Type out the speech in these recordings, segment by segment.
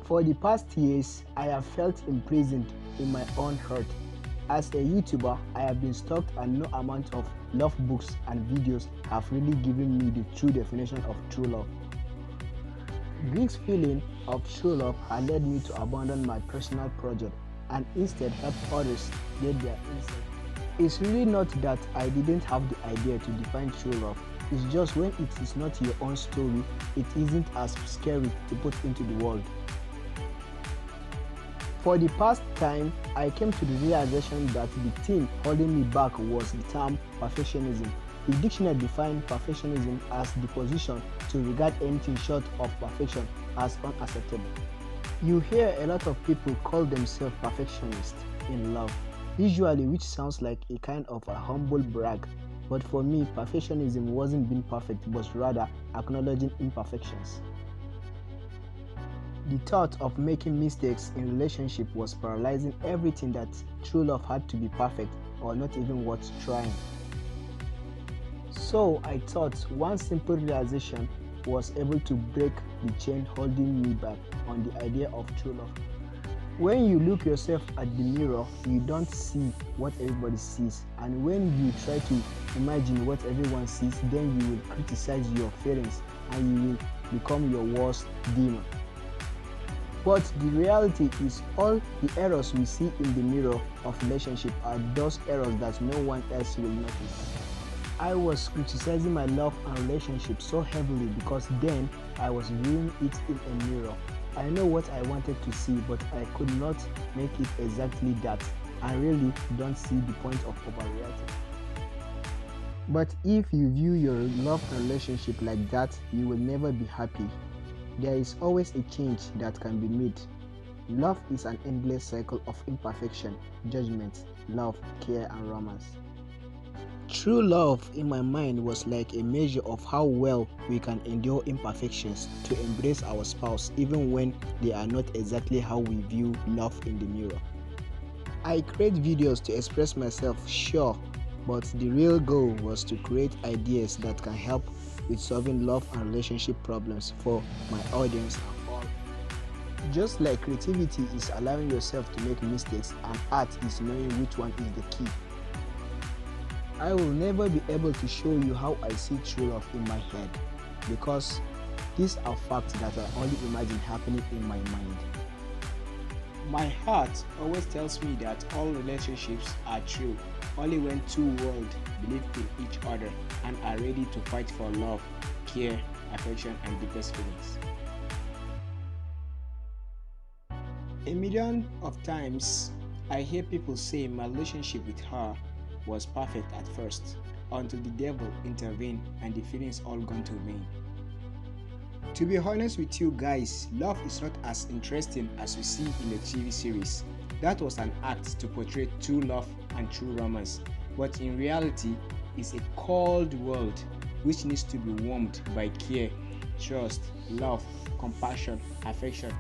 For the past years, I have felt imprisoned in my own hurt. As a YouTuber, I have been stalked and no amount of love books and videos have really given me the true definition of true love. This feeling of true love had led me to abandon my personal project and instead help others get their insight. It's really not that I didn't have the idea to define true love. It's just when it is not your own story, it isn't as scary to put into the world. For the past time, I came to the realization that the thing holding me back was the term perfectionism. The dictionary defined perfectionism as the position to regard anything short of perfection as unacceptable. You hear a lot of people call themselves perfectionists in love, usually which sounds like a kind of a humble brag. But for me, perfectionism wasn't being perfect, but rather acknowledging imperfections. The thought of making mistakes in relationship was paralyzing everything that true love had to be perfect or not even worth trying. So I thought one simple realization was able to break the chain holding me back on the idea of true love. When you look yourself at the mirror, you don't see what everybody sees, and when you try to imagine what everyone sees, then you will criticize your feelings and you will become your worst demon. But the reality is all the errors we see in the mirror of relationship are those errors that no one else will notice. I was criticizing my love and relationship so heavily because then I was viewing it in a mirror. I know what I wanted to see, but I could not make it exactly that. I really don't see the point of overreacting. But if you view your love and relationship like that, you will never be happy. There is always a change that can be made. Love is an endless cycle of imperfection, judgment, love, care, and romance. True love in my mind was like a measure of how well we can endure imperfections to embrace our spouse even when they are not exactly how we view love in the mirror. I create videos to express myself, sure, but the real goal was to create ideas that can help with solving love and relationship problems for my audience and all. Just like creativity is allowing yourself to make mistakes and art is knowing which one is the key. I will never be able to show you how I see true love in my head because these are facts that I only imagine happening in my mind. My heart always tells me that all relationships are true only when two worlds believe in each other and are ready to fight for love, care, affection, and deepest feelings. A million of times, I hear people say my relationship with her was perfect at first, until the devil intervened and the feelings all gone to vain. To be honest with you guys, love is not as interesting as we see in the TV series. That was an act to portray true love and true romance, but in reality, it's a cold world which needs to be warmed by care, trust, love, compassion, affection.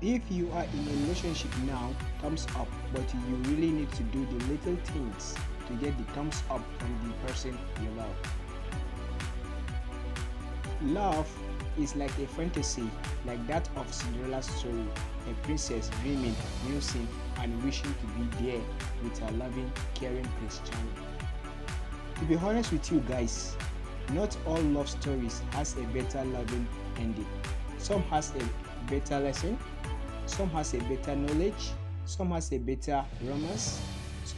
If you are in a relationship now, thumbs up, but you really need to do the little things to get the thumbs up from the person you love. Love is like a fantasy, like that of Cinderella's story, a princess dreaming, musing, and wishing to be there with her loving, caring Prince Charming. To be honest with you guys, not all love stories has a better loving ending. Some has a better lesson, some has a better knowledge, some has a better romance,